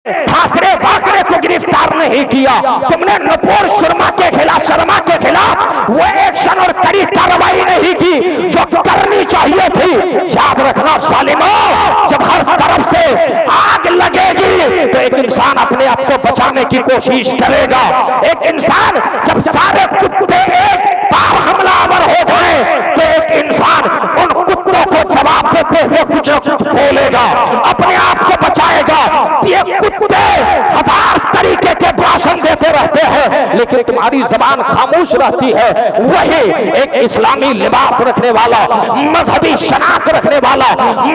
ठाकरे वाकरे को गिरफ्तार नहीं किया, तुमने नुपुर शर्मा के खिलाफ वो एक्शन और कड़ी कार्रवाई नहीं की जो करनी चाहिए थी। याद रखना सालिमो, जब हर तरफ से आग लगेगी तो एक इंसान अपने आप को बचाने की कोशिश करेगा। एक इंसान जब सारे कुत्ते एक बार हमलावर हो गए तो एक इंसान उन कुत्तों को जवाब देते हुए कुछ न कुछ बोलेगा, अपने आप को बचाएगा। ये कुत्ते हजार तरीके के भाषण देते रहते हैं लेकिन तुम्हारी जबान खामोश रहती है। वही एक इस्लामी लिबास रखने वाला, मजहबी शनाख्त रखने वाला,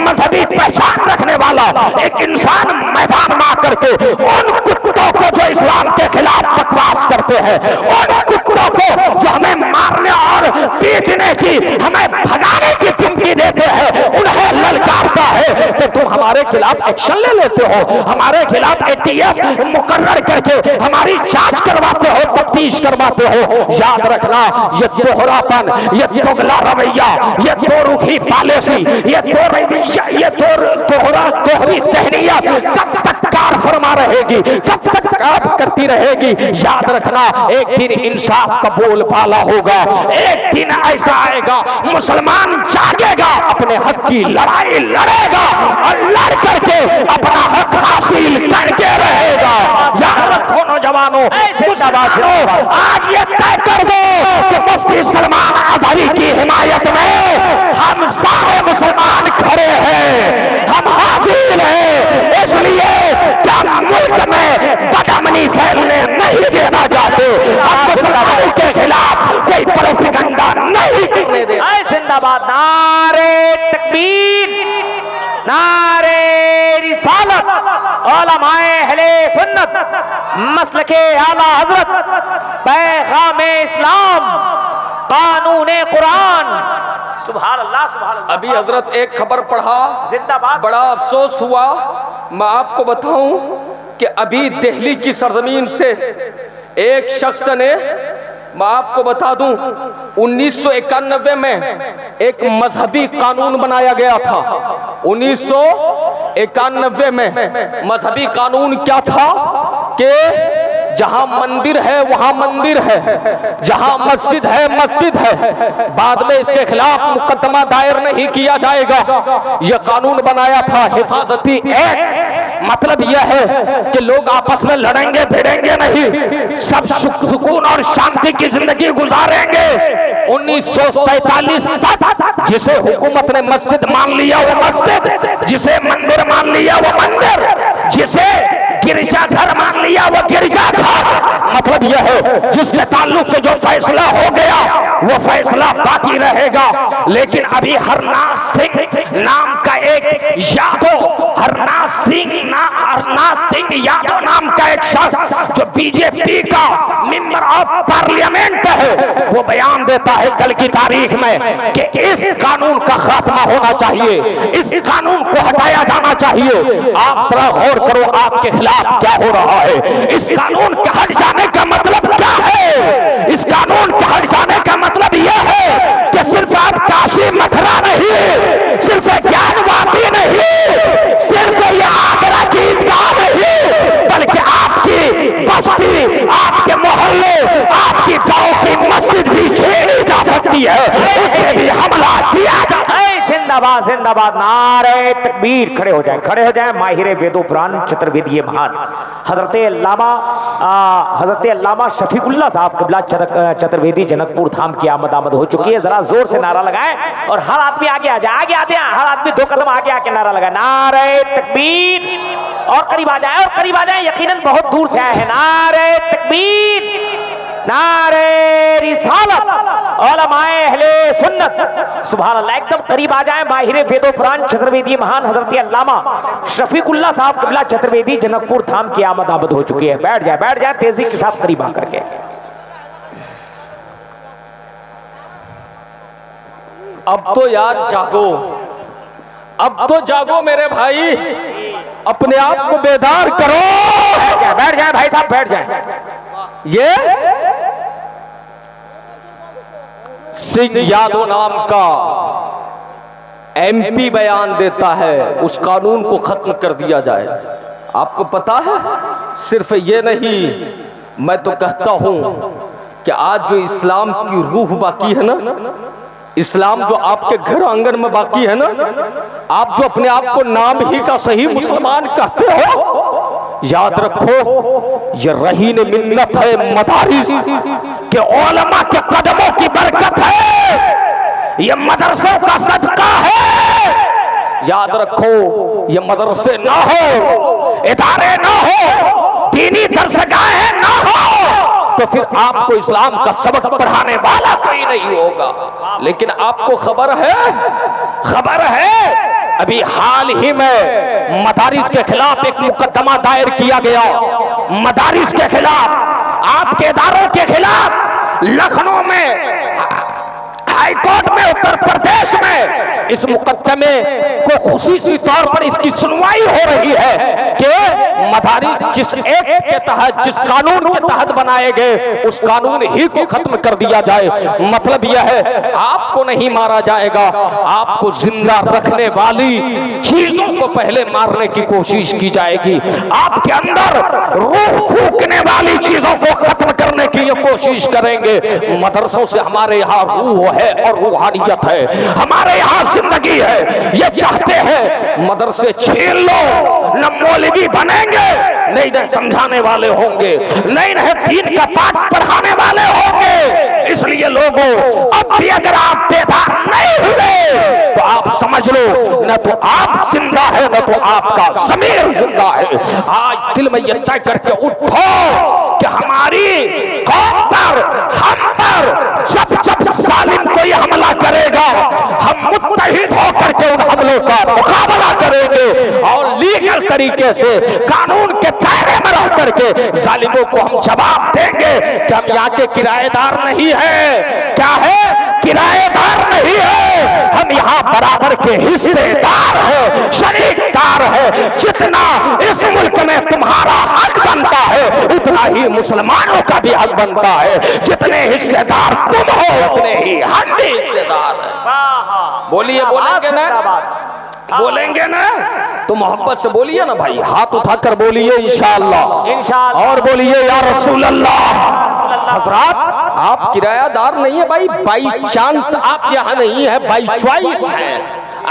मजहबी पहचान रखने वाला एक इंसान मैदान में आकर के उन कुत्तों को जो इस्लाम के खिलाफ बकवास करते हैं, उन कुत्तों को जो हमें मारने और पीटने की, हमें भगाने की धमकी देते हैं, उन्हें ललकारता है तो तुम हमारे खिलाफ एक्शन ले लेते हो, हमारे खिलाफ एटीएस मुकर्रर करके हमारी जांच करवाते हो, तफ्तीश करवाते हो। याद रखना, ये दोहरापन, ये दोगला रवैया, ये दो रुखी पॉलिसी, ये दोहरी सहनियत कब तक कार फरमा रहेगी, कब तक काम करती रहेगी। याद रखना, एक दिन इंसाफ का बोलबाला होगा, एक दिन ऐसा आएगा मुसलमान जागेगा, अपने हक की लड़ाई लड़ेगा और लड़ करके अपना हक हासिल करके रहेगा। याद रखो नौजवानों, आज ये तय कर दो कि मुफ्ती सलमान अज़हरी की हिमायत में हम सारे मुसलमान खड़े हैं, हम हाजिर हैं, इसलिए क्या मुल्क में बदअमनी फैलने नहीं देना चाहते, हम मुसलमानों के खिलाफ कोई प्रोपेगेंडा नहीं करने दे। जिंदाबाद, नारे तकबीर, नारे रिसालत, उलमाए अहले सुन्नत, मसलके आला हजरत, पैगामे इस्लाम, कानूने कुरान। सुभान अल्लाह, सुभान अल्लाह। अभी हजरत एक खबर पढ़ा, जिंदाबाद। बड़ा अफसोस हुआ। मैं आपको बताऊं कि अभी दिल्ली की सरजमीन से एक शख्स ने, मैं आपको बता दूं, 1991 में एक मजहबी कानून बनाया गया था। 1991 में मजहबी कानून क्या था कि जहां मंदिर है वहां मंदिर है, जहां मस्जिद है मस्जिद है, बाद में इसके खिलाफ मुकदमा दायर नहीं किया जाएगा। यह कानून बनाया था, हिफाजती एक्ट। मतलब यह है कि लोग आपस में लड़ेंगे भिड़ेंगे नहीं, सब सुकून और शांति की जिंदगी गुजारेंगे। 1947 तक जिसे हुकूमत ने मस्जिद मान लिया वो मस्जिद, जिसे मंदिर मान लिया वो मंदिर, जिसे गिरजाघर मान लिया वो गिरजाघर। मतलब यह है जिसके ताल्लुक से जो फैसला हो गया वो फैसला बाकी रहेगा। लेकिन अभी हरनाथ सिंह नाम का एक यादव, हरनाथ सिंह यादव नाम का एक शख्स जो बीजेपी का मेंबर ऑफ पार्लियामेंट है, वो बयान देता है कल की तारीख में कि इस कानून का खात्मा होना चाहिए, इस कानून को हटाया जाना चाहिए। आप जरा गौर करो आपके खिलाफ क्या हो रहा है। इस कानून के हट जाने का मतलब क्या है? इस कानून के हट जाने का मतलब यह है कि सिर्फ आप काशी मथुरा नहीं, सिर्फ ज्ञानवापी नहीं, सिर्फ ये आगरा की ईदगाह नहीं, बल्कि आपकी बस्ती, आपके मोहल्ले, आपकी गांव की मस्जिद भी छेड़ी जा सकती है, उसे भी हमला किया जा सकता है। जिंदाबाद, जिंदाबाद, नारे तकबीर। खड़े हो जाएं, खड़े हो जाएं। माहिर वेदोपुराण चतुर्वेदीय महान हजरत अल्लामा शफीकुल्लाह साहब क़िबला चतुर्वेदी जनकपुर धाम की आमद हो चुकी है। जरा जोर से नारा लगाएं और हर आदमी आगे आ जाए, आगे आते हैं, हर आदमी 2 कदम आगे आके नारा लगाए, नारे तकबीर। और करीब आ जाए, और करीब आ जाए, यकीनन बहुत दूर से आए हैं। नारे तकबीर, नारे रिसालत, उलमाए अहले सुन्नत। सुभान अल्लाह। एकदम करीब आ जाए। माहिर वेदोपुराण चतुर्वेदी महान हजरत अल्लामा शफीकुल्लाह साहब क़िबला चतुर्वेदी जनकपुर धाम की आमद हो चुकी है। बैठ जाए, बैठ जाए तेजी के साथ करीब आकर के। अब तो यार जागो, अब तो जागो मेरे भाई, अपने आप को बेदार करो। बैठ जाए भाई साहब, बैठ जाए। ये सिंह यादव नाम का एमपी बयान देता है उस कानून को खत्म कर दिया जाए। आपको पता है, सिर्फ ये नहीं, मैं तो कहता हूं कि आज जो इस्लाम की रूह बाकी है ना, इस्लाम जो आपके घर आंगन में बाकी है ना, आप जो अपने आप को नाम ही का सही मुसलमान कहते हो, याद रखो ये रहीन मिन्नत है मदारिस के उलमा के कदमों की बरकत है, ये मदरसों का सदका है। याद रखो ये मदरसे ना हो, इदारे ना हो, दीनी दरसगाहें ना हो, तो फिर आपको इस्लाम का सबक पढ़ाने वाला कोई नहीं होगा। लेकिन आपको खबर है अभी हाल ही में मदारिस के खिलाफ एक मुकदमा दायर किया गया, मदारिस के खिलाफ, आपके इदारों के खिलाफ लखनऊ में हाईकोर्ट में, उत्तर प्रदेश में इस मुकदमे को खुसूसी तौर पर इसकी सुनवाई हो रही है कि मदारिस जिस एक्ट के तहत, जिस कानून के तहत बनाए गए, उस कानून ही को खत्म कर दिया जाए। मतलब यह है आपको नहीं मारा जाएगा, आपको जिंदा रखने वाली चीजों को पहले मारने की कोशिश की जाएगी, आपके अंदर रूह फूंकने वाली चीजों को खत्म करने की कोशिश करेंगे। मदरसों से हमारे यहाँ रूह है और रूहानियत है, हमारे यहाँ जिंदगी है। ये चाहते हैं मदरसे छीन लो, न मौलवी बनेंगे, नहीं समझाने वाले होंगे, नहीं दीन का पाठ पढ़ाने वाले होंगे। इसलिए लोगों, अब भी अगर आप बेदार नहीं हुए तो आप समझ लो, न तो आप जिंदा है, न तो आपका ज़मीर जिंदा है। आज दिल में यह तय करके उठो कि हमारी कौम पर, हम पर जब जब जालिम कोई हमला करेगा, हम मुत्तहिद होकर के उन हमलों का मुकाबला करेंगे और लीगल तरीके से कानून के दायरे में रह करके जालिमों को हम जवाब देंगे कि हम यहाँ के किराएदार नहीं है। क्या है? किराएदार नहीं है, हम यहाँ बराबर के हिस्सेदार है, शरीकदार है। जितना इस मुल्क में तुम्हारा हक बनता है, उतना ही मुसलमानों का भी हक बनता है। जितने हिस्सेदार तुम हो, उतने ही हम भी हिस्सेदार हैं। बोलिए, बोलेंगे ना? बोलेंगे ना तो मोहब्बत से बोलिए ना भाई, हाथ उठाकर बोलिए इंशाअल्लाह, इंशाअल्लाह, और बोलिए या रसूल अल्लाह। हजरात, आप किरायादार नहीं है भाई, बाई चांस आप यहाँ नहीं है, बाई चॉइस है।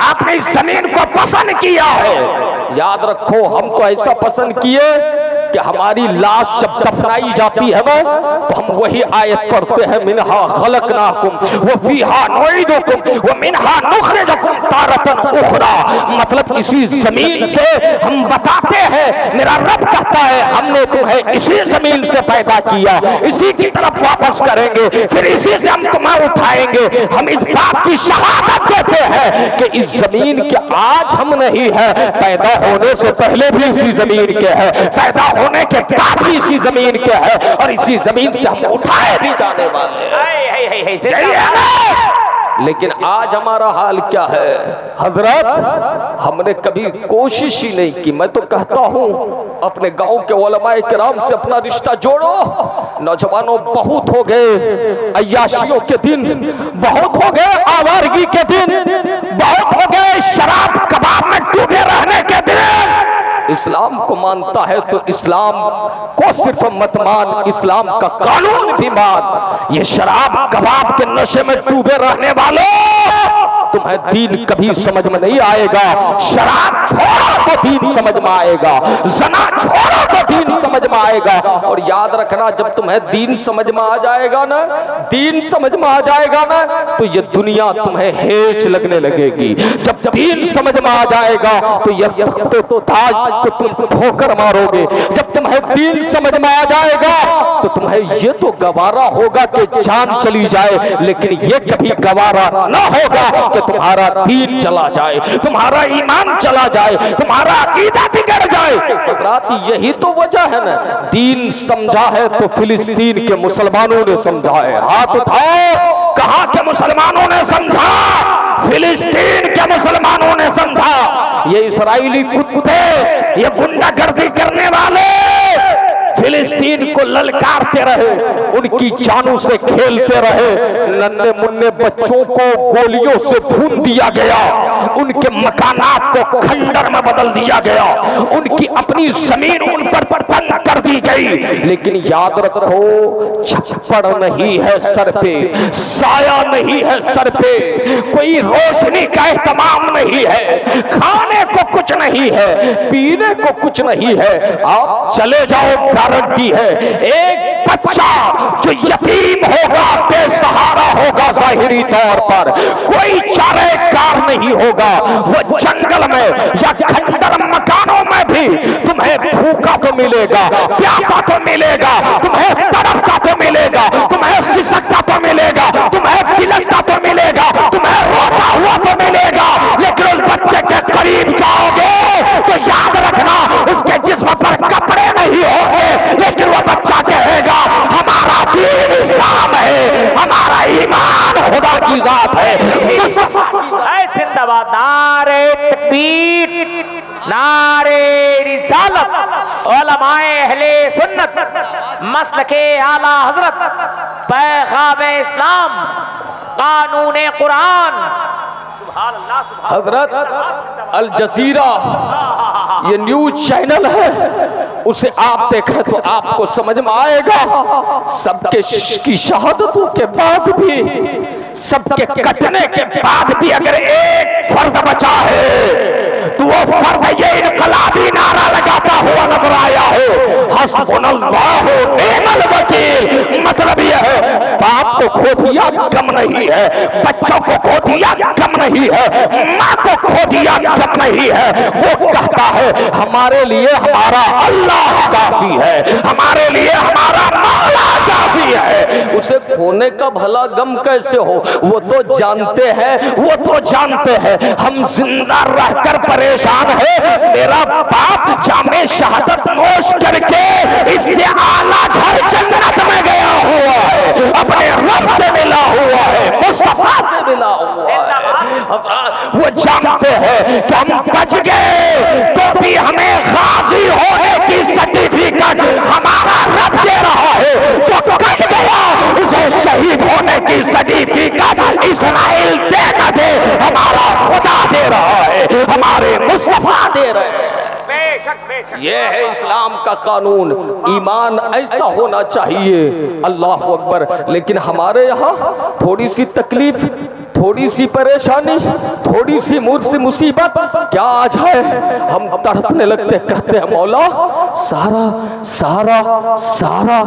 आपने इस जमीन को पसंद किया है। याद रखो, हम तो ऐसा पसंद किए कि हमारी लाश जब दफनाई जाती है ना, तो हम वही आयत पढ़ते हैं, मिनहा खलकनाकुम व फीहा नुईदुकुम व मिनहा नुखरिजुकुम तारतन उखरा। मतलब इसी जमीन से हम बताते हैं, मेरा रब कहता है हमने तुम्हें इसी जमीन से पैदा किया, इसी की तरफ वापस करेंगे, फिर इसी से हम तुम्हें उठाएंगे। हम इस बात की शहादत देते हैं कि इस जमीन के आज हम नहीं है, पैदा होने से पहले भी इसी जमीन के है, पैदा होने के बाद भी इसी जमीन के है, और इसी जमीन से हम उठाए भी जाने वाले हैं। लेकिन आज हमारा हाल क्या है हजरत? हमने कभी कोशिश ही नहीं की। मैं तो कहता हूं, अपने गांव के उलमाए किराम से अपना रिश्ता जोड़ो। नौजवानों, बहुत हो गए अय्याशियों के दिन, बहुत हो गए आवारगी के दिन, बहुत हो गए शराब कबाब में डूबे रहने के दिन। इस्लाम को मानता है तो इस्लाम को सिर्फ मत मान, इस्लाम का कानून भी मान। ये शराब कबाब के नशे में डूबे रहने वालों, तुम्हें दीन कभी समझ में नहीं आएगा। शराब छोड़ो तो दीन समझ में आएगा, ज़ना छोड़ो तो दीन समझ में आएगा। और याद रखना, जब तुम्हें दीन समझ में आ जाएगा ना, दीन समझ में आ जाएगा ना, तो ये दुनिया तुम्हें हेच लगने लगेगी। जब दीन समझ में आ जाएगा तो यह तो ताज को तुम ठोकर मारोगे। जब तुम्हें दीन समझ में आ जाएगा तो तुम्हें ये तो गवारा होगा कि जान चली जाए, लेकिन ये कभी गवारा न होगा कि तुम्हारा दीन चला जाए, तुम्हारा ईमान चला जाए, तुम्हारा अकीदा बिगड़ जाए। हज़रात, यही तो वजह है ना, दीन समझा है तो फिलिस्तीन के मुसलमानों ने समझा है। हाथ उठाओ, कहां के मुसलमानों ने समझा? फिलिस्तीन के मुसलमानों ने समझा। ये इस्राएली कुत्ते, ये गुंडागर्दी करने वाले फिलिस्तीन जमीन को ललकारते रहे, उनकी जानों से खेलते रहे। नन्हे मुन्ने बच्चों को गोलियों से भून दिया गया, उनके मकानात को खंडर में बदल दिया गया, उनकी अपनी जमीन उन पर तंग कर दी गई। लेकिन याद रखो, छप्पड़ नहीं है सर पे, साया नहीं है सर पे, कोई रोशनी का एहतमाम नहीं है, खाने को कुछ नहीं है, पीने को कुछ नहीं है। आप चले जाओ, गारंटी है। एक बच्चा जो यतीम होगा, बेसहारा होगा, जाहिरी तौर पर कोई चारेगार नहीं होगा, वो जंगल में या खंडर मकानों में भी तुम्हें भूखा तो मिलेगा, प्यासा तो मिलेगा, तुम्हें तड़पता तो मिलेगा, तुम्हें सिसकता तो मिलेगा, तुम्हें तिलकता तो मिलेगा, तुम्हें रोता हुआ तो मिलेगा। लेकिन उस बच्चे के करीब जाओगे तो याद रखना, उसके जिस्म पर कपड़े नहीं होंगे, लेकिन वो बच्चा कहेगा हमारा दीन इस्लाम है, हमारा ईमान खुदा की जात है। जिंदाबाद, नारे तकबीर, नारे रिसालत, उलमाए अहले सुन्नत, मसलके आला हजरत, पैगाम इस्लाम, कानून कुरान। सुभान अल्लाह, सुभान हजरत अल जजीरा ये न्यूज चैनल है, उसे आप देखें तो आपको समझ में आएगा। सबके की शहादतों के बाद भी, सबके कटने के बाद भी अगर एक फर्द बचा है तो वो फर्द ये इनकलाबी नारा लगाता हुआ नजर आया हो, हस्बुनल्लाहु निअमल वकील। मतलब यह है, बाप को खो दिया गम नहीं है, बच्चों को खो दिया गम नहीं है, माँ को खो दिया गम नहीं है। वो कहता है हमारे लिए हमारा अल्लाह काफी है, हमारे लिए हमारा मौला काफी है। उसे खोने का भला गम कैसे हो, वो तो जानते हैं, वो तो जानते हैं हम जिंदा रहकर परेशान है। मेरा बाप जामे शहादत नोश करके इससे आला घर जन्नत में गया हुआ है, अपने रब से मिला हुआ है, मुस्तफा से मिला हुआ है। वो जानते हैं कि हम बच गए तो भी हमें गाजी होने की सर्टिफिकेट हमारा रब दे रहा है, जो कट गया उसे शहीद होने की सर्टिफिकेट इस्राइल दे न दे, हमारा खुदा दे रहा है, हमारे मुस्तफा दे रहे हैं। ये है इस्लाम का कानून, ईमान ऐसा होना चाहिए। अल्लाह अकबर। लेकिन हमारे यहाँ थोड़ी सी तकलीफ, थोड़ी सी परेशानी, थोड़ी सी मुसीबत क्या आ जाए हम तड़पने लगते, कहते हैं मौला सारा सारा सारा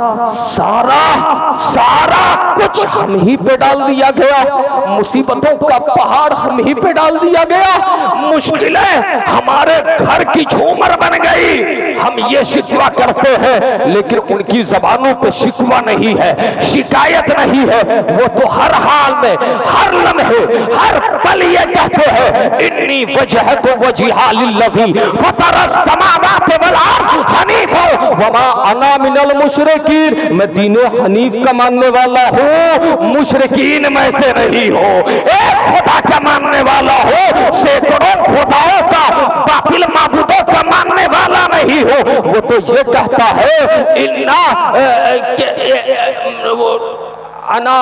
सारा सारा कुछ हम ही पे डाल दिया गया, मुसीबतों का पहाड़ हम ही पे डाल दिया गया, मुश्किलें हमारे घर की झूमर बन गई। हम ये शिकवा करते हैं, लेकिन उनकी जबानों पे शिकवा नहीं है, शिकायत नहीं है। वो तो हर हाल में, हर लम्हे, हर पल ये कहते हैं इन्नी वजह तो वजिहा लिल्लज़ी फतरस समावाति वल अर्ज़ हनीफ़ा वमा अना मिनल मुशरिकीन। मैं दीने हनीफ का मानने वाला हूँ, मुशरिकीन में से नहीं हो। एक खुदा का मानने वाला हो, सैकड़ों खुदाओं का, बातिल माबूदों का मानने वाला नहीं हो। वो तो ये कहता है इन्ना अना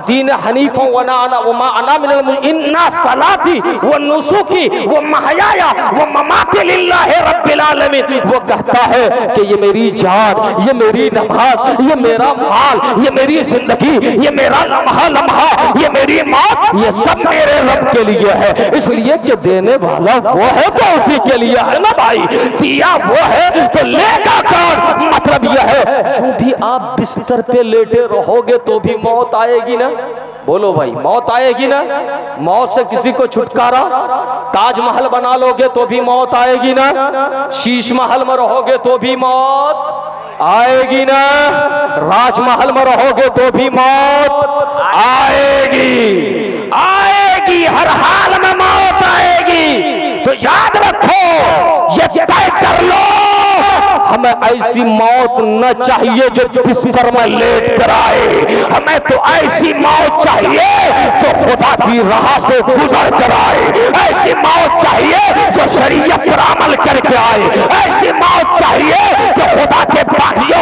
दीन हनीफा वना अना वमा अना मिनल इन्ना सलाती व नुसुकी व महयाया व ममाती लिल्लाहि रब्बिल आलमीन। वो कहता है कि ये मेरी जान, ये मेरी नमाज, ये मेरा माल, ये मेरी जिंदगी, ये मेरा लम्हा लम्हा, ये मेरी मौत, ये सब मेरे रब के लिए है। इसलिए कि देने वाला वो है तो उसी के लिए है ना भाई, दिया वो है तो लेगा कौन। मतलब यह है जो भी आप बिस्तर पे लेटे रहोगे तो भी मौत आएगी ना। बोलो भाई, मौत आएगी ना। मौत से किसी को छुटकारा, ताजमहल बना लोगे तो भी मौत आएगी ना, शीश महल में रहोगे तो भी मौत आएगी ना, राजमहल में रहोगे तो भी मौत आएगी, आएगी, हर हाल में मौत आएगी। तो याद रखो, ये तय कर लो, हमें ऐसी मौत न चाहिए जो बिस्तर में लेट कर आए, हमें तो ऐसी मौत चाहिए जो खुदा की राह से गुजर कर आए, ऐसी मौत चाहिए जो शरीयत पर अमल करके आए, ऐसी मौत चाहिए जो खुदा के बागियों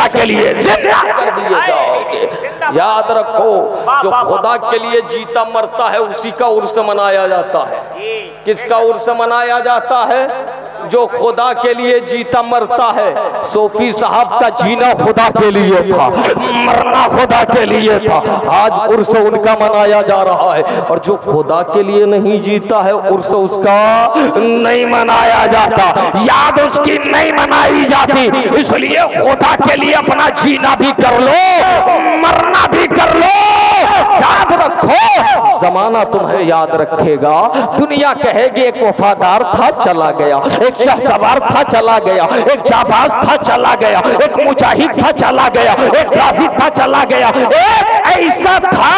हमेशा के लिए जिंदा कर दिए जाओगे। याद रखो, जो खुदा के लिए जीता मरता है उसी का उर्स मनाया जाता है। किसका उर्स मनाया जाता है? जो खुदा के लिए जीता मरता है। सूफी साहब का जीना खुदा के लिए था, मरना खुदा के लिए था। आज उर्स उनका मनाया जा रहा है। और जो खुदा के लिए नहीं जीता है उर्स उसका नहीं मनाया जाता, याद उसकी नहीं मनाई जाती। इसलिए खुदा के लिए अपना जीना भी कर लो, मरना भी कर लो। याद रखो, जमाना तुम्हें याद रखेगा। दुनिया कहेगी एक वफादार था चला गया, एक शहसवार था चला गया, एक जाबाज था चला गया, एक मुजाहिद था चला गया, एक गाजी था चला गया, एक ऐसा था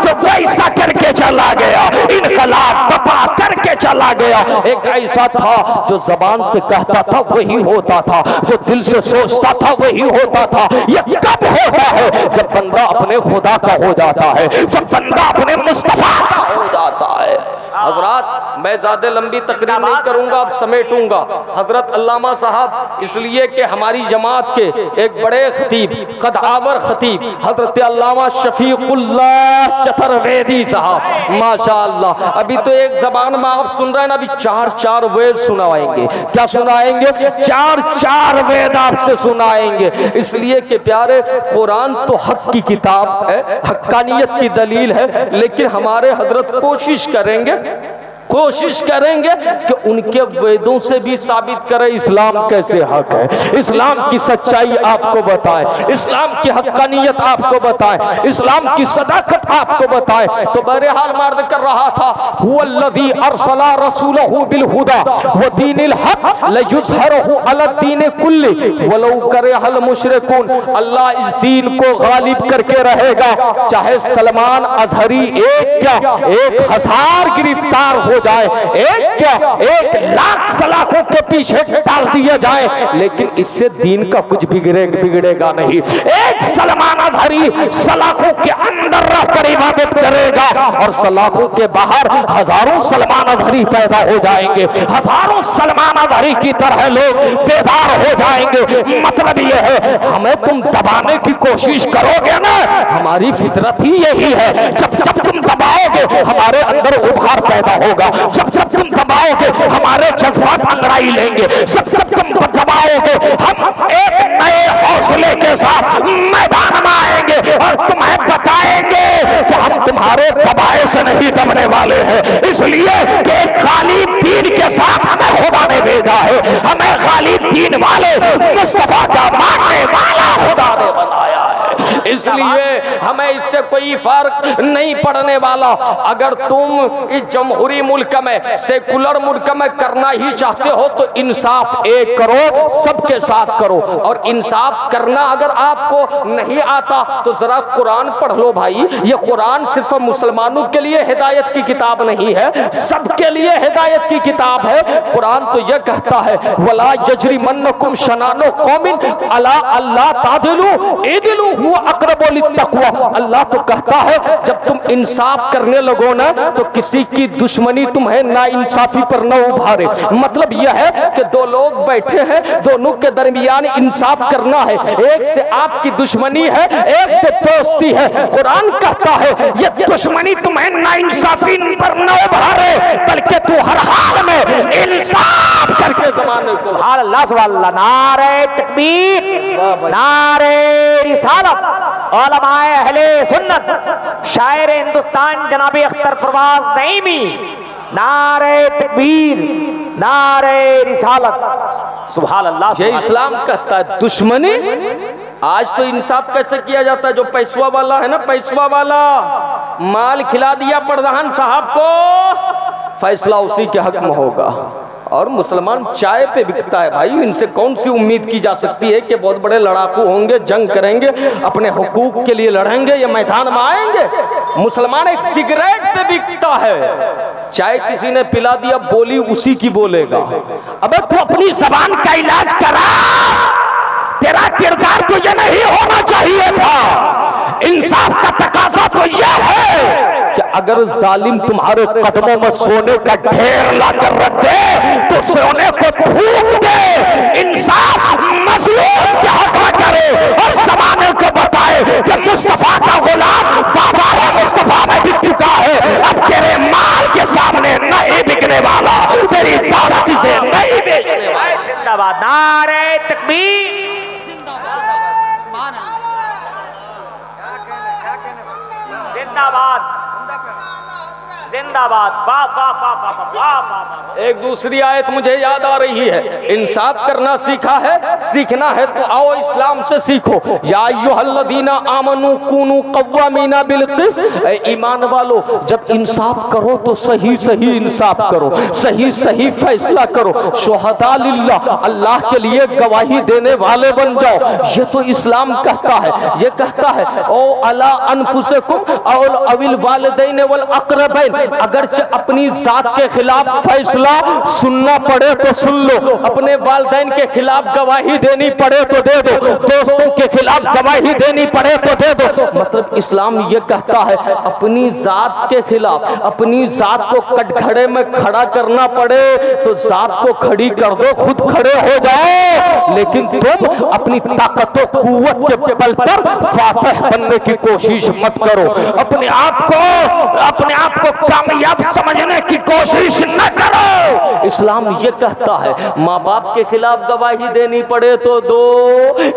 जो वैसा करके चला गया, इनकलाब बपा करके चला गया। एक ऐसा था जो जबान से कहता था वही होता था, जो दिल से सोचता था वही होता था। ये कब होता है? जब बंदा अपने खुदा का हो जाता है, जब बंदा अपने मुस्तफा का हो जाता है। हजरात, मैं ज्यादा लंबी तकरीर नहीं करूंगा, अब समेटूंगा। हजरत अल्लामा साहब, इसलिए कि हमारी जमात के एक बड़े खतीब, कदावर खतीब हजरत अल्लामा शफीकुल्लाह चतुर्वेदी साहब, माशाअल्लाह, अभी तो एक जबान में आप सुन रहे हैं ना, अभी चार वेद सुनाएंगे। क्या सुनाएंगे? चार वेद आपसे सुनाएंगे। इसलिए कि प्यारे, कुरान तो हक की किताब है, हक्कानियत की दलील है, लेकिन हमारे हजरत कोशिश करेंगे कि उनके वेदों से भी साबित करें इस्लाम कैसे हक है, इस्लाम की सच्चाई आपको बताएं, इस्लाम की हक्कानियत आपको बताएं, इस्लाम की सदाकत आपको बताएं। तो बहरहाल मर्द कर रहा था, हुवल्लज़ी अरसला रसूलहु बिल हुदा व दीनिल हक लयुज़हिरहु अला दीन कुल्ली वलौ करहल मुशरिकून। अल्लाह इस दीन को गालिब करके रहेगा, चाहे सलमान अजहरी एक क्या 1000 गिरफ्तार हो जाए, एक क्या 1,00,000 सलाखों के पीछे डाल दिया जाए, लेकिन इससे दीन का कुछ बिगड़ेगा नहीं। एक सलमान अजहरी सलाखों के अंदर रहकर इबादत करेगा और सलाखों के बाहर हजारों सलमान अजहरी पैदा हो जाएंगे, हजारों सलमान अजहरी की तरह लोग बेदार हो जाएंगे। मतलब यह है, हमें तुम दबाने की कोशिश करोगे ना, हमारी फितरत ही यही है। जब जब तुम दबाओगे हमारे अंदर उभार पैदा होगा, जब जब तुम दबाओगे हमारे जज्बात अंगड़ाई लेंगे, जब जब तुम दबाओगे हम एक नए हौसले के साथ मैदान में आएंगे और तुम्हें बताएंगे कि हम तुम्हारे दबाए से नहीं दबने वाले हैं। इसलिए कि खाली दीन के साथ हमें खुदा ने भेजा है, हमें खाली दीन वाले मुस्तफा का मानने वाला खुदा ने बनाया है। इसलिए हमें इससे कोई फर्क नहीं पड़ने वाला। अगर तुम इस जमहूरी मुल्क में, सेकुलर मुल्क में करना ही चाहते हो तो इंसाफ एक करो, सबके साथ करो। और इंसाफ करना अगर आपको नहीं आता तो जरा कुरान पढ़ लो भाई। ये कुरान सिर्फ मुसलमानों के लिए हिदायत की किताब नहीं है, सबके लिए हिदायत की किताब है। कुरान तो यह कहता है, वला यजरिमन्नकुम शनानु कौमिन अला अल्ला तादिलू इदिलू हुवा अक़रबु लित्तक़वा। अल्लाह तो कहता है जब तुम इंसाफ करने लगो ना तो किसी की दुश्मनी तुम्हें ना इंसाफी पर न उभारे। मतलब यह है कि दो लोग बैठे हैं, दोनों के दरमियान इंसाफ करना है, एक से आपकी दुश्मनी है, एक से दोस्ती है। कुरान कहता है ये दुश्मनी तुम्हें ना इंसाफी पर न उभारे, बल्कि तू हर हाल में इंसाफ करके जमाने को। नारे तकबीर, नारे रिसालत, उलमाए अहले सुन्नत, शायर हिंदुस्तान जनाब अख्तर परवाज नईमी, नारे तकबीर, नारे रिसालत, सुभान अल्लाह। ये इस्लाम कहता है दुश्मनी। आज तो इंसाफ कैसे किया जाता है? जो पैसवा वाला है ना, पैसवा वाला माल खिला दिया प्रधान साहब को, फैसला उसी के हक में होगा। और मुसलमान चाय पे बिकता है भाई। इनसे कौन सी उम्मीद की जा सकती है कि बहुत बड़े लड़ाकू होंगे, जंग करेंगे, अपने हुकूक के लिए लड़ेंगे, ये मैदान में आएंगे। मुसलमान एक सिगरेट पे बिकता है। चाय किसी ने पिला दिया, बोली उसी की बोलेगा। अबे तू अपनी जबान का इलाज करा, तेरा किरदार तुझे नहीं होना चाहिए था। इंसाफ का तकाजा तो यह है कि अगर जालिम तुम्हारे कदमों में सोने का ढेर लाकर रख दे तो सोने को फूंक दे। इंसाफ मजलूम के हक में करे और जमाने को बताए कि मुस्तफा का गुलाम बाबा है, मुस्तफा में बिक चुका है, अब तेरे माल के सामने नहीं बिकने वाला, तेरी दौलत से नहीं बेचने वाला। जिंदाबाद, नारे तकबीर, जिंदाबाद जिंदाबाद, वाह वाह वाह वाह वाह वाह। एक दूसरी आयत मुझे याद आ रही है, इंसाफ करना सीखा है, सीखना है तो आओ इस्लाम से सीखो। या अय्युहल्लज़ीना आमनू कूनू क़व्वामीना बिल क़िस्त, ईमान वालो जब इंसाफ करो तो सही सही इंसाफ करो, सही सही फैसला करो, शुहदा लिल्लाह, अल्लाह के लिए गवाही देने वाले बन जाओ। ये तो इस्लाम कहता है, ये कहता है ओ अला अनफुसकुम औल अविल वालिदैन वल अक़रबैन, अगर अपनी जात के खिलाफ फैसला सुनना पड़े तो सुन लो, अपने वालिदैन के खिलाफ गवाही देनी पड़े तो दे दो, दोस्तों के खिलाफ गवाही देनी पड़े तो दे दो। मतलब इस्लाम ये कहता है अपनी जात के खिलाफ, अपनी जात को कटघरे में खड़ा करना पड़े तो जात को खड़ी कर दो, खुद खड़े हो जाओ, लेकिन तुम अपनी ताकत और कुव्वत के बल पर फातिह बनने की कोशिश मत करो, अपने आप को कामयाब समझने की कोशिश न करो। इस्लाम ये कहता है माँ बाप के खिलाफ गवाही देनी पड़े तो दो,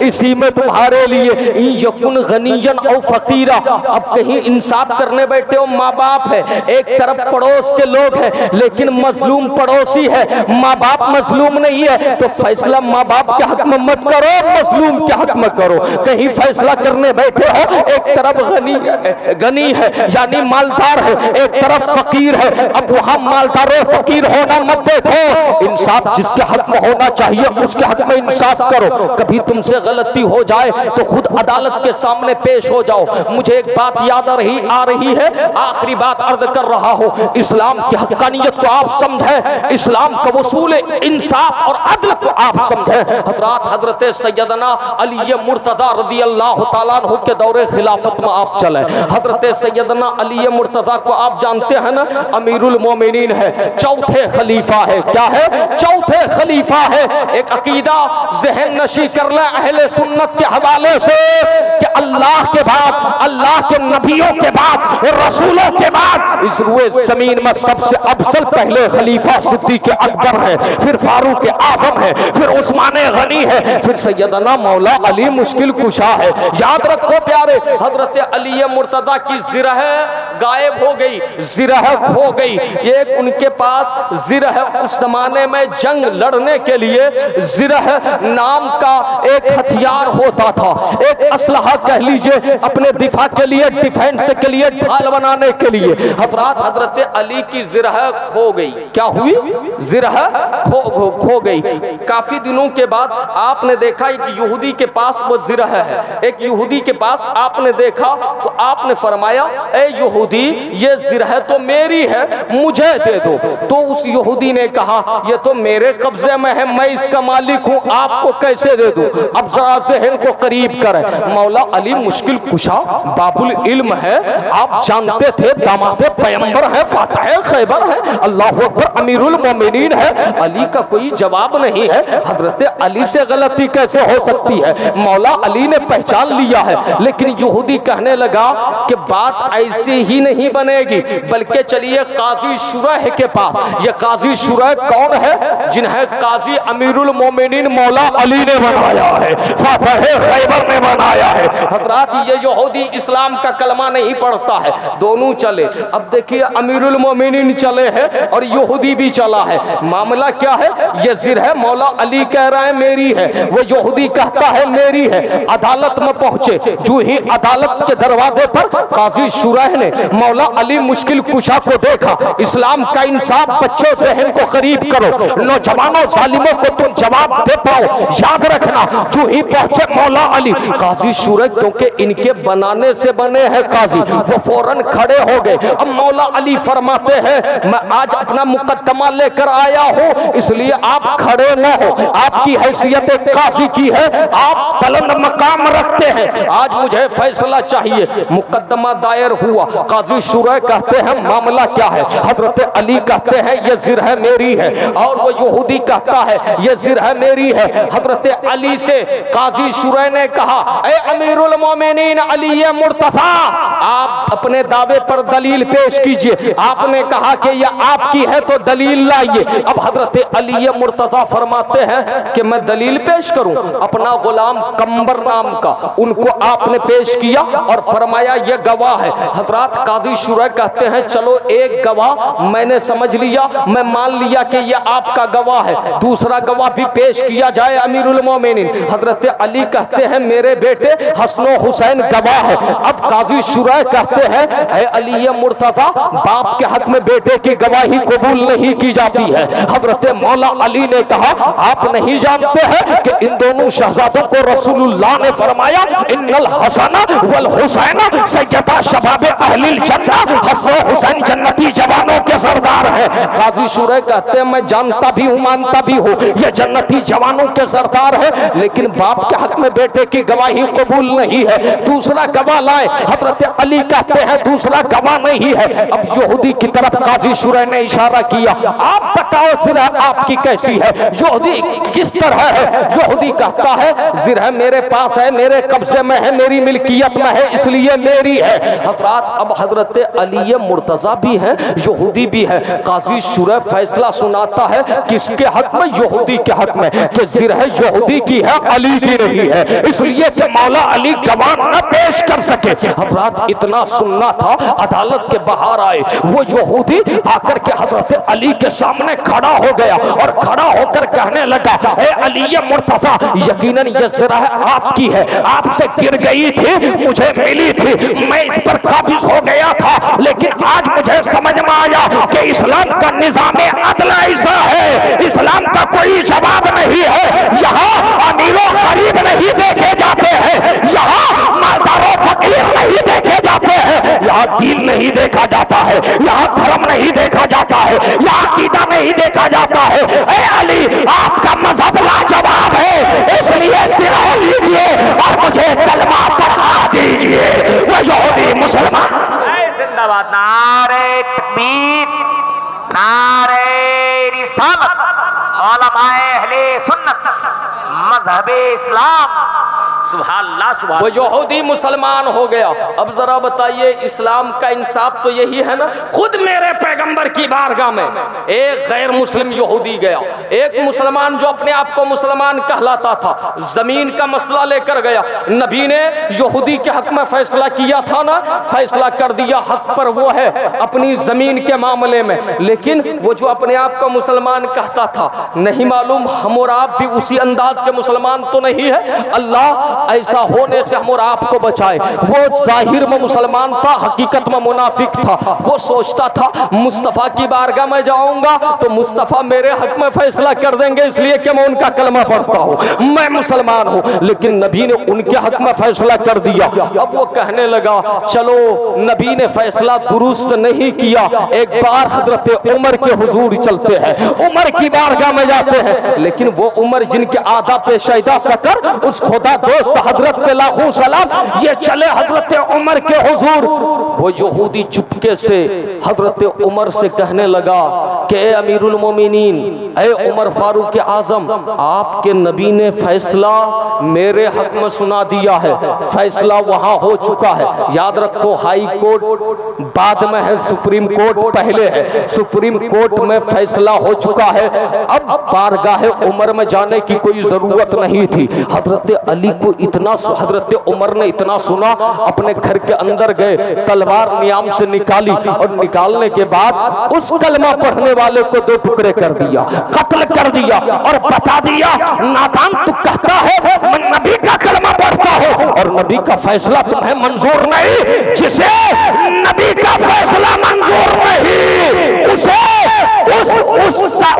इसी में तुम्हारे लिए यकुन गनियन और फकीरा। अब कहीं इंसाफ करने बैठे हो, माँ बाप है, एक तरफ पड़ोस के लोग हैं, लेकिन मजलूम पड़ोसी है, माँ बाप मजलूम नहीं है, तो फैसला माँ बाप के हक में मत करो, मजलूम के हक में करो। कहीं फैसला करने बैठे हो, एक तरफ गनी है यानी मालदार है, एक तरफ फकीर है, अब वहां मालदार और फकीर होना मत देखो, इंसाफ जिसके हक में होना चाहिए उसके हक में इंसाफ करो। कभी तुमसे गलती हो जाए तो खुद अदालत के सामने पेश हो जाओ। मुझे एक बात याद आ रही है, आखिरी बात अर्ज कर रहा हूं, इस्लाम की हक्कानियत को आप समझें, इस्लाम का वसूल इंसाफ और अदल को आप समझें। हजरत सैयदना अली मुर्तजा रज़ी अल्लाह तआला अन्हु के दौरे खिलाफत में आप चले। हजरत सैयदना अली मुर्तजा को आप जानते हैं ना, अमीरुल मोमिनीन है, चौथे खलीफा है। क्या है? चौथे खलीफा है। एक अकीदा ज़हन नशी कर ले अहले सुन्नत के हवाले से कि अल्लाह के बाद, अल्लाह के नबियों के बाद और रसूलों के बाद इस रुए जमीन में सबसे अफजल पहले खलीफा सिद्दीक़ अकबर है, फिर फारूक आज़म है, फिर उस्मान गनी है, फिर सैयदना मौला अली मुश्किल कुशा है। याद रखो प्यारे, हजरत अली मुर्तजा की ज़िरह गायब हो गई, ज़िरह खो गई। एक उनके पास ज़िरह, उस जमाने में जंग लड़ने के लिए ज़िरह नाम का एक हथियार होता था, एक असलहा कह लीजिए, अपने दिफा के लिए, डिफेंस के लिए, ढाल बनाने के लिए। हजरत अली की ज़िरह खो गई। क्या हुई? ज़िरह खो गई। काफी दिनों के बाद आपने देखा एक यहूदी के पास वो ज़िरह है, एक यहूदी के पास आपने देखा तो आपने फरमाया ए यहूदी, ये ज़िरह तो मेरी है, मुझे दे दो। तो उस यहूदी ने कहा ये तो मेरे कब्जे में है, मैं इसका मालिक हूँ, आपको कैसे दे दूं? अब जरा ज़हन को करीब करें, मौला अली मुश्किल कुशा बाबुल इल्म है, आप जानते थे, दामादे पैगंबर है, फातिह खैबर है, अल्लाह अकबर, अमीरुल मोमिनीन है। अली का कोई जवाब नहीं है। हजरत अली से गलती कैसे हो सकती है? मौला अली ने पहचान लिया है, लेकिन यहूदी कहने लगा कि बात ऐसे ही नहीं बनेगी, बल्कि चलिए काजी शुरह के पास। ये काजी शुरह कौन है? जिन्हें काजी अमीरुल मोमिनीन मौला अली ने बनाया है, फातिह खैबर ने बनाया है। हजरात, ये यहूदी इस्लाम का कलमा नहीं पढ़ता है। दोनों चले। अब देखिए, अमीरुल मोमिनीन चले हैं और यहूदी भी चला है। मामला क्या है? ये ज़िरह मौला अली कह रहा है मेरी है, वो यहूदी कहता है मेरी है। अदालत में पहुंचे, जो ही अदालत के दरवाजे पर काजी शुरह ने मौला अली मुश्किल कुशा को देखा। इस्लाम का इंसाफ बच्चों ज़हन को करीब करो, नौजवानों जालिमों को तुम जवाब दे पाओ, याद रखना। जो ही पहुंचे मौला अली, काजी शुरह क्योंकि इनके बनाने से बने हैं काजी, वो फौरन खड़े हो गए। अब मौला अली फरमाते हैं मैं आज अपना मुकद्दमा लेकर आया हूँ, इसलिए आप खड़े न हो, आपकी हैसियत काजी की है, आप बुलंद मकाम रखते हैं, आज मुझे फैसला चाहिए। मुकद्दमा दायर हुआ, काजी शुरा कहते हैं मामला क्या है? हजरत अली कहते हैं ये जिरह मेरी है, और वो यहूदी कहता है ये जिरह मेरी है। हजरत अली से काजी शुरा ने कहा ए अमीरुल मोमिनीन अली मुर्तजा, आप अपने दावे पर दलील पेश कीजिए। आपने कहा कि यह आपकी है तो दलील लाइए। अब हजरत अली मुर्तजा फरमाते हैं कि मैं दलील पेश करूं? अपना गुलाम कंबर नाम का उनको आपने पेश किया और फरमाया यह गवाह है। हजरत काजी शुरा कहते हैं चलो एक गवाह मैंने समझ लिया, मैं मान लिया कि यह आपका गवाह है, दूसरा गवाह भी पेश किया जाए अमीरुल मोमिनीन। हजरत अली कहते हैं मेरे बेटे हसन हुसैन गवाह है। अब काजी शुरा कहते हैं ऐ अली मुर्तजा, बाप के हक में बेटे की गवाही कबूल नहीं की जाती है। हजरत मौला अली ने कहा आप नहीं जानते हैं कि इन दोनों शहजादों को रसूलुल्लाह ने फरमाया इन्नल हसन वल हुसैन सय्यदा शबाब अहलिल जन्नह, हसन हुसैन जन्नती जवानों के सरदार है। काजी शुरा कहते हैं मैं जानता भी हूँ मानता भी हूँ ये जन्नती जवानों के सरदार है, लेकिन बाप के हक में बेटे की गवाही कबूल नहीं है, दूसरा गवाह लाए। हजरत अली कहते हैं दूसरा गवाह नहीं है। अब यहूदी की तरफ काजी शुरा ने इशारा किया, आप बताओ जिरह आपकी कैसी है? यहूदी किस तरह है? यहूदी कहता है जिरह मेरे पास है, मेरे कब्जे में है, मेरी मिल्कियत में है, इसलिए मेरी है। हजरत अब हजरत अली मुर्तजा भी है, यहूदी भी है। काजी शुरा फैसला सुनाता है किसके हक में? यहूदी के हक में, कि जिरह यहूदी की है अली की नहीं है, इसलिए कि मौला अली गवाह न पेश कर सके। हजरत इतना सुनना था, अदालत के बाहर आए वो यहूदी आकर के हजरत अली के सामने खड़ा हो गया और खड़ा होकर कहने लगा ए अली मुर्तजा, यकीनन ये जिरह आपकी है, आपसे गिर गई थी, मुझे मिली थी, मैं इस पर काबिज हो गया था, लेकिन आज मुझे समझ में आया कि इस्लाम का निजाम अदल ऐसा है, इस्लाम का कोई जवाब नहीं है। यहाँ अमीरों गरीब नहीं देखे जाते हैं, यहाँ मालदारों फकीर नहीं देखे जाते हैं, यहाँ दीन नहीं देखा जाता है, यहाँ धर्म नहीं देखा जाता है, यहाँ अकीदा नहीं देखा जाता है। ए अली आपका मजहब लाजवाब है, इसलिए सिरा लीजिए और मुझे कलमा पढ़ा दीजिए। वो यहूदी मुसलमान जिंदाबाद, नारे तकबीर, नारे रिसालत, उलमाए अहले सुन्नत, मजहबे इस्लाम, सुभान अल्लाह सुभान। वो यहूदी मुसलमान हो गया। अब जरा बताइए इस्लाम का इंसाफ तो यही है ना? खुद मेरे पैगंबर की बारगाह में एक गैर मुस्लिम यहूदी गया, एक मुसलमान जो अपने आप को मुसलमान कहलाता था जमीन का मसला लेकर गया। नबी ने यहूदी के हक में फैसला किया था ना, फैसला कर दिया हक पर वो है अपनी जमीन के मामले में, लेकिन वो जो अपने आप को मुसलमान कहता था, नहीं मालूम हम और आप भी उसी अंदाज के मुसलमान तो नहीं है। अल्लाह ऐसा होने से हम और आपको बचाए। वो जाहिर में मुसलमान था, हकीकत में मुनाफिक था। वो सोचता था मुस्तफा की बारगाह में जाऊंगा तो मुस्तफा मेरे हक में फैसला कर देंगे, इसलिए कि मैं उनका कलमा पढ़ता हूँ, मैं मुसलमान हूँ। लेकिन नबी ने उनके हक में फैसला कर दिया। अब वो कहने लगा चलो नबी ने फैसला दुरुस्त नहीं किया, एक बार हजरत उमर के हुजूर चलते हैं, उमर की बारगाह में जाते हैं। लेकिन वो उमर जिनके आदा पे शैदा सकर उस खुदा दोस्त हजरत पे लाखों सलाम, ये चले हजरत उमर के हुजूर। वो यहूदी चुपके से हजरत उमर से कहने लगा कि ए अमीरुल मोमिनीन, ए उमर फारूक आजम, आपके नबी ने फैसला मेरे हक में सुना दिया है, फैसला वहां हो चुका है। याद रखो हाई कोर्ट बाद में है, सुप्रीम कोर्ट पहले है। सुप्रीम कोर्ट में फैसला हो चुका है, अब बारगाह उमर में जाने की कोई जरूरत नहीं थी। हजरत अली को इतना, हजरत उमर ने इतना सुना, अपने घर के अंदर गए, तलवार नियाम से निकाली और निकालने के बाद उस कलमा पढ़ने वाले को दो टुकड़े कर दिया, कत्ल कर दिया और बता दिया नादान तू कहता है मैं नबी का कलमा पढ़ता हूँ और नबी का फैसला तुम्हें मंजूर नहीं। जिसे नबी का फैसला मंजूर नहीं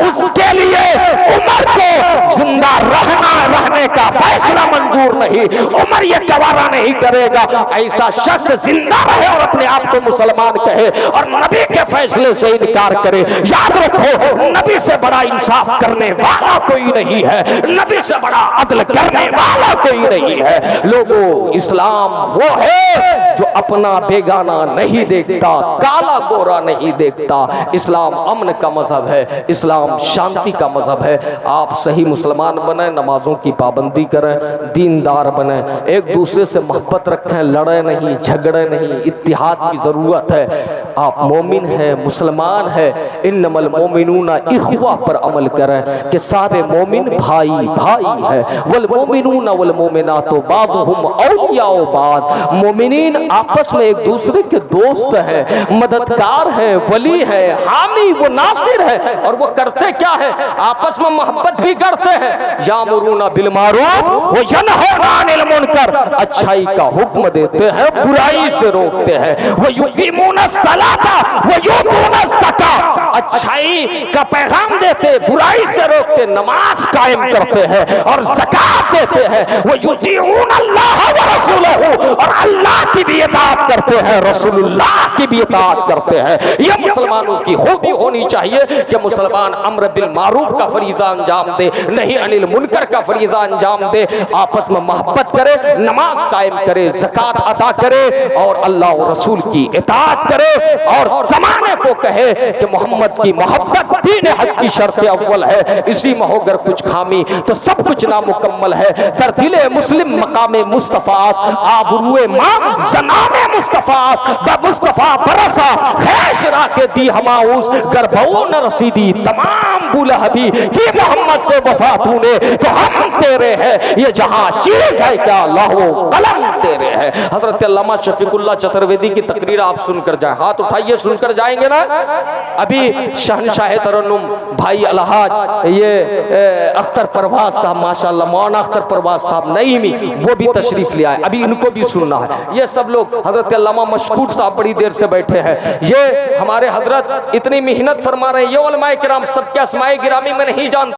उसके लिए उमर को जिंदा रहने का फैसला मंजूर नहीं। नहीं, उमर ये गवारा नहीं करेगा ऐसा शख्स जिंदा रहे और अपने आप को मुसलमान कहे और नबी के फैसले से इनकार करे। याद रखो, नबी से बड़ा इंसाफ करने वाला कोई नहीं है, नबी से बड़ा अदल करने वाला कोई नहीं है। लोगों, इस्लाम वो है जो अपना बेगाना नहीं देखता, काला गोरा नहीं देखता। इस्लाम अमन का मजहब है, इस्लाम शांति का मजहब है। आप सही मुसलमान बने, नमाजों की पाबंदी करें, दीनदार बने, एक दूसरे से मोहब्बत रखें, लड़े नहीं, झगड़े नहीं, इत्तिहाद की जरूरत है। आप मोमिन है, मुसलमान है, इन्नमल मोमिनूना इख्वा पर अमल करें कि सारे मोमिन भाई भाई है। वल मोमिनूना वल मोमिनातो बादुहुम औलियाओ बाद, मोमिनीन आपस में एक दूसरे के दोस्त है, मददगार है, वली है, हामी वो नासिर है। और वो करते क्या है? आपस में मोहब्बत भी करते हैं। यामुरूना बिल मारूफ व यनहौना अनिल मुनकर, अच्छाई का हुक्म देते हैं, बुराई से रोकते हैं। व युकीमूना सलाता व युतूना ज़का, अच्छाई का पैगाम देते, बुराई से रोकते, नमाज कायम करते हैं और ज़कात देते हैं। व युतीऊना अल्लाह व रसूलहू, और अल्लाह की भी इताअत करते हैं, रसूलुल्लाह की भी इताअत करते हैं। ये मुसलमानों की खूबी होनी चाहिए कि मुसलमान अम्र बिल मारूफ का फरीज़ा अंजाम दे, नहीं अनिल मुनकर का फरीज़ा अंजाम दे, आपस में मोहब्बत करे, नमाज कायम करे, ज़कात अदा करे और अल्लाह और रसूल की इताअत करे और ज़माने को कहे कि मोहम्मद की मोहब्बत दीन हक की शर्त अव्वल है। इसी में होकर कुछ खामी तो सब कुछ नामुकम्मल है। दर दिले मुस्लिम मकामे मुस्तफ़ास, आबरूए माँ ज़नाने मुस्तफ़ास, ब मुस्तफ़ा बरसा खैशरा के दी हमाउस, गरबऊ न रसीदी तमाम बुलहबी की मोहम्मद से वफा तूने, तो हम तेरे हैं, ये जहां चीज है क्या लाहो कलम तेरे हैं। हजरत अल्लामा शफीकुल्लाह चतुर्वेदी की तकरीर आप सुनकर जाए, हाथ उठाइए, सुनकर जाएंगे ना। अभी शहनशाह तरन्नुम भाई अलहाज ये अख्तर परवाज साहब, माशाल्लाह मौलाना अख्तर परवाज साहब नईमी, वो भी तशरीफ ले आए, अभी इनको भी सुनना है। ये सब लोग, हजरत अल्लामा मशकूर साहब बड़ी देर से बैठे हैं, ये हमारे हजरत इतनी मेहनत फरमा रहे हैं, ये उलमाए किराम सबके अस्माए गिरामी में नहीं जानते।